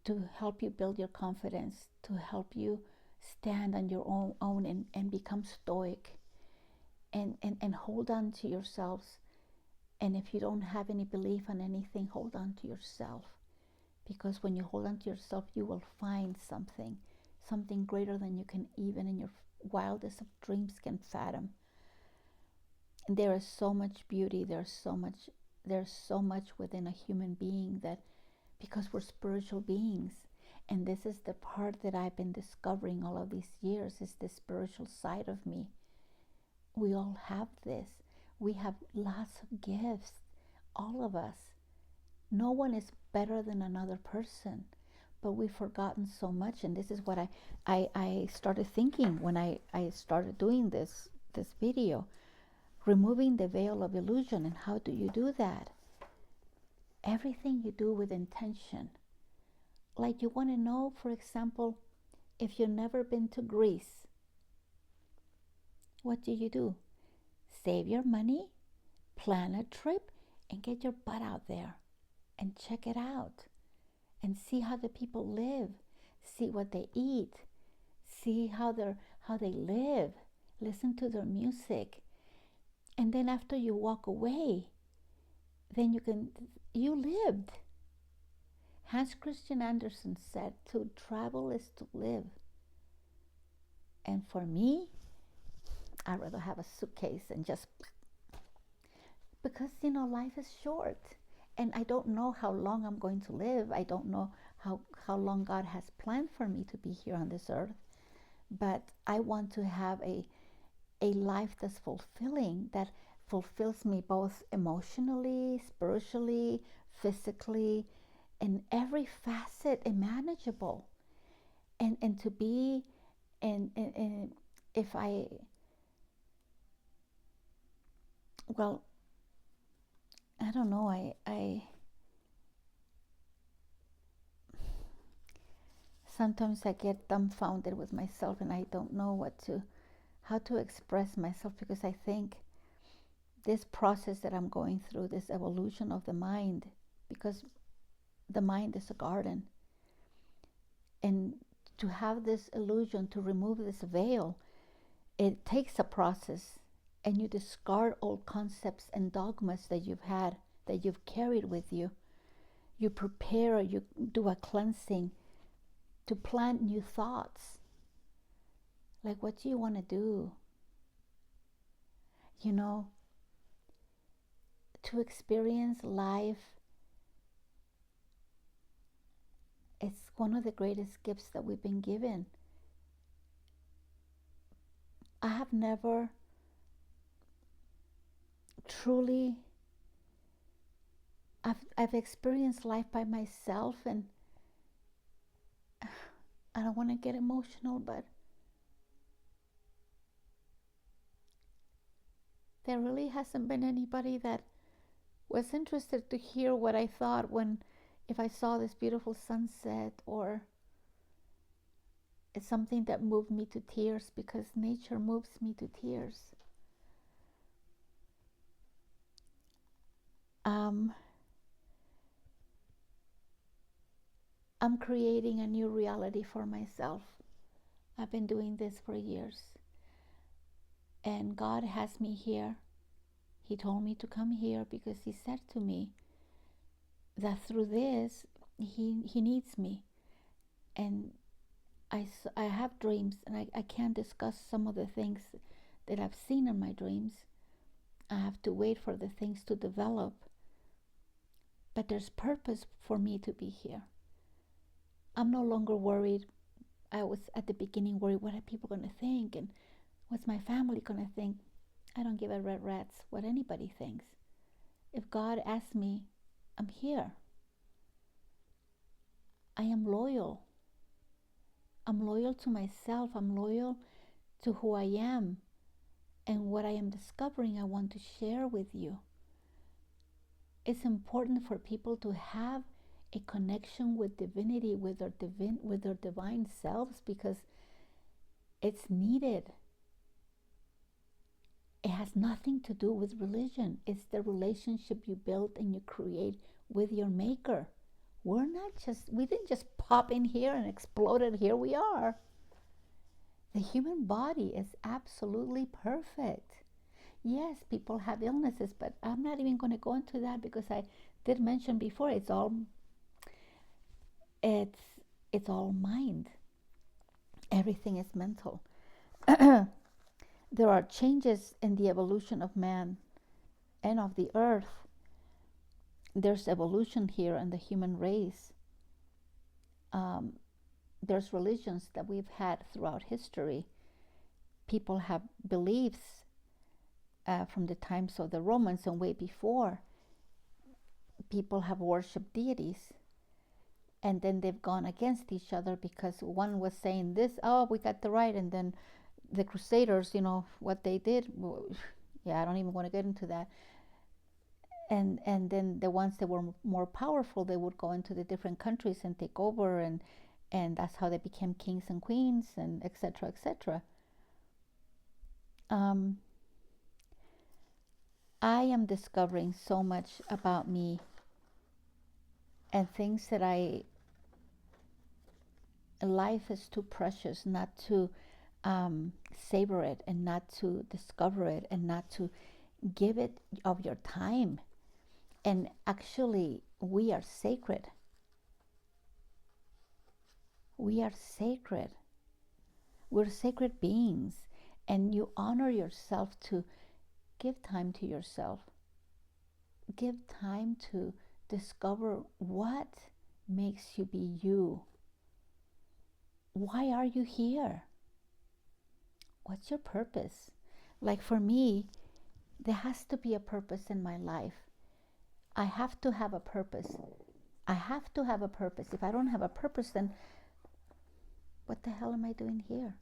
to help you build your confidence, to help you stand on your own and become stoic and hold on to yourselves. And if you don't have any belief on anything, hold on to yourself. Because when you hold on to yourself, you will find something greater than you can even in your wildest of dreams can fathom. And there is so much beauty, there's so much within a human being, that because we're spiritual beings. And this is the part that I've been discovering all of these years, is the spiritual side of me. We all have this. We have lots of gifts, all of us. No one is better than another person, but we've forgotten so much. And this is what I started thinking when I started doing this video, removing the veil of illusion. And how do you do that? Everything you do with intention. Like, you want to know, for example, if you've never been to Greece, what do? Save your money, plan a trip, and get your butt out there and check it out and see how the people live, see what they eat, see how they live, listen to their music. And then after you walk away, then you lived. Hans Christian Andersen said, to travel is to live. And for me, I'd rather have a suitcase and just, because life is short. And I don't know how long I'm going to live. I don't know how long God has planned for me to be here on this earth. But I want to have a life that's fulfilling, that fulfills me both emotionally, spiritually, physically, in every facet imaginable. And to be, and if I, well, I don't know, I sometimes I get dumbfounded with myself, and I don't know how to express myself, because I think this process that I'm going through, this evolution of the mind, because the mind is a garden, and to have this illusion, to remove this veil, it takes a process, and you discard old concepts and dogmas that you've had, that you've carried with you. You prepare, you do a cleansing to plant new thoughts. Like, what do you want to do? To experience life, it's one of the greatest gifts that we've been given. I have never truly, I've experienced life by myself, and I don't want to get emotional, but there really hasn't been anybody that was interested to hear what I thought if I saw this beautiful sunset, or It's something that moved me to tears because nature moves me to tears. Um, I'm creating a new reality for myself. I've been doing this for years. And God has me here. He told me to come here because He said to me that through this, He needs me. And I have dreams, and I can't discuss some of the things that I've seen in my dreams. I have to wait for the things to develop. But there's purpose for me to be here. I'm no longer worried. I was at the beginning worried, what are people going to think? And what's my family going to think? I don't give a red rat's what anybody thinks. If God asks me, I'm here. I am loyal. I'm loyal to myself. I'm loyal to who I am. And what I am discovering, I want to share with you. It's important for people to have a connection with divinity, with their divine selves, because it's needed. It has nothing to do with religion. It's the relationship you build and you create with your maker. We didn't just pop in here and exploded. Here we are. The human body is absolutely perfect. Yes, people have illnesses, but I'm not even going to go into that because I did mention before it's all mind. Everything is mental. There are changes in the evolution of man and of the earth. There's evolution here in the human race. There's religions that we've had throughout history. People have beliefs from the times of the Romans and way before. People have worshipped deities, and then they've gone against each other because one was saying this, oh, we got the right, and then the Crusaders, what they did, yeah, I don't even want to get into that. And then the ones that were more powerful, they would go into the different countries and take over, and that's how they became kings and queens, and etc., etc. I am discovering so much about me and things that life is too precious not to savor it, and not to discover it, and not to give it of your time. And actually, we are sacred. We are sacred. We're sacred beings, and you honor yourself to give time to yourself. Give time to discover what makes you be you. Why are you here? What's your purpose? Like for me, there has to be a purpose in my life. I have to have a purpose. I have to have a purpose. If I don't have a purpose, then what the hell am I doing here?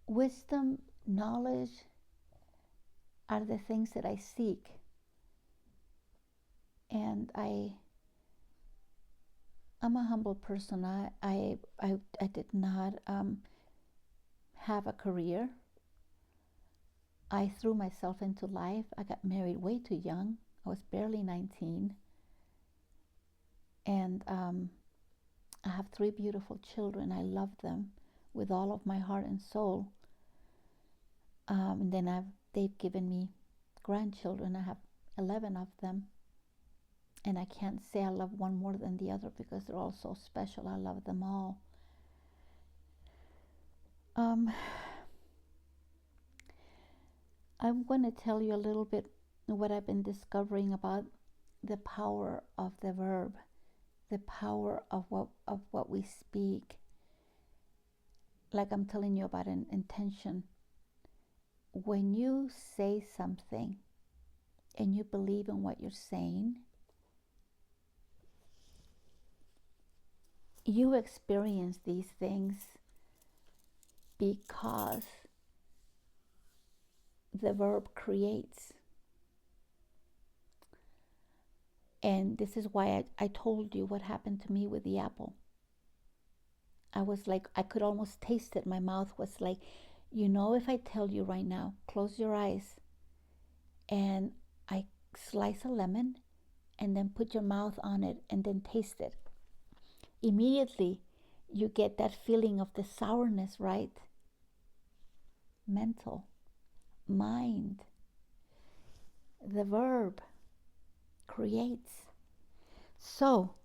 Wisdom, knowledge are the things that I seek. And I'm a humble person. I did not have a career. I threw myself into life. I got married way too young. I was barely 19. And I have 3 beautiful children. I love them with all of my heart and soul. And then they've given me grandchildren. I have 11 of them. And I can't say I love one more than the other because they're all so special. I love them all. I'm going to tell you a little bit what I've been discovering about the power of the verb, the power of what we speak. Like I'm telling you about an intention. When you say something and you believe in what you're saying, you experience these things because the verb creates. And this is why I told you what happened to me with the apple. I was like, I could almost taste it. My mouth was like, if I tell you right now, close your eyes, and I slice a lemon and then put your mouth on it and then taste it. Immediately, you get that feeling of the sourness, right? Mental, mind, the verb creates. So,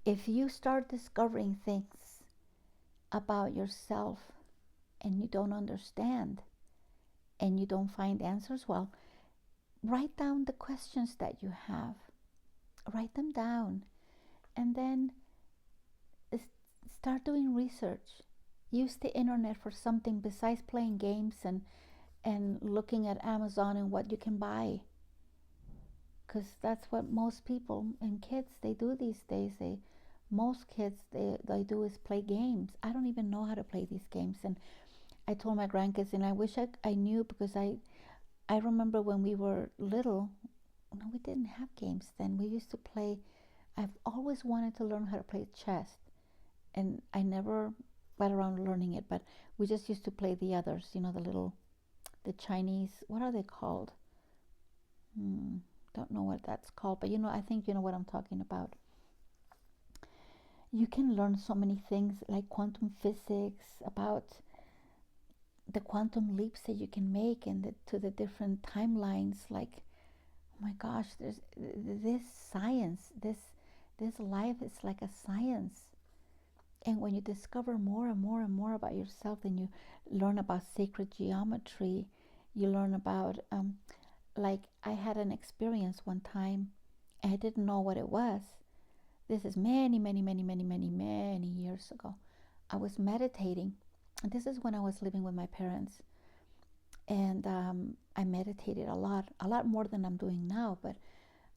if you start discovering things about yourself and you don't understand and you don't find answers, well, write down the questions that you have. Write them down and then start doing research. Use the internet for something besides playing games and looking at Amazon and what you can buy. Because that's what most people and kids, they do these days. Most kids, they do is play games. I don't even know how to play these games. And I told my grandkids, and I wish I knew, because I remember when we were little, no, we didn't have games then. We used to play, I've always wanted to learn how to play chess. And I never got around to learning it, but we just used to play the others, the Chinese, what are they called? Don't know what that's called, but I think you know what I'm talking about. You can learn so many things like quantum physics, about the quantum leaps that you can make and to the different timelines. Like, oh my gosh, there's this science, this life is like a science. And when you discover more and more and more about yourself, then you learn about sacred geometry. You learn about like, I had an experience one time, and I didn't know what it was. This is many, many, many, many, many, many years ago. I was meditating, and this is when I was living with my parents. And I meditated a lot more than I'm doing now. But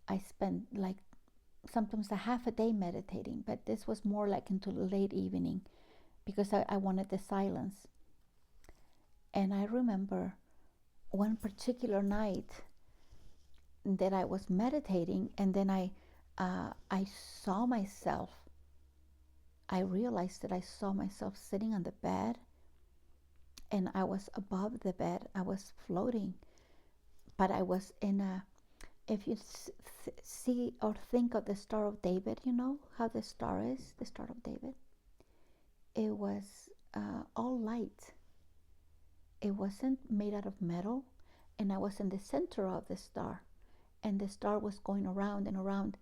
I spent like sometimes a half a day meditating. But this was more like into the late evening, because I wanted the silence. And I remember one particular night that I was meditating, and then I saw myself. I realized that I saw myself sitting on the bed, and I was above the bed. I was floating, but I was in a. If you see or think of the Star of David, you know how the star is, the Star of David. It was all light. It wasn't made out of metal, and I was in the center of the star, and the star was going around and around.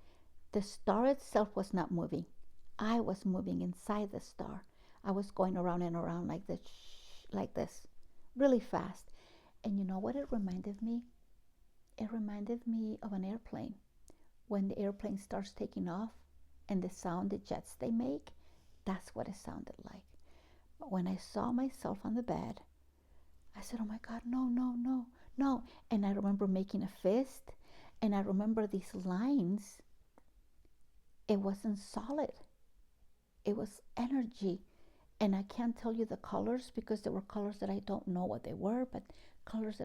The star itself was not moving. I was moving inside the star. I was going around and around like this, really fast. And you know what it reminded me? It reminded me of an airplane. When the airplane starts taking off and the sound the jets they make, that's what it sounded like. But when I saw myself on the bed, I said, oh my God, no, no, no, no. And I remember making a fist, and I remember these lines. It wasn't solid. It was energy. And I can't tell you the colors, because there were colors that I don't know what they were, but colors that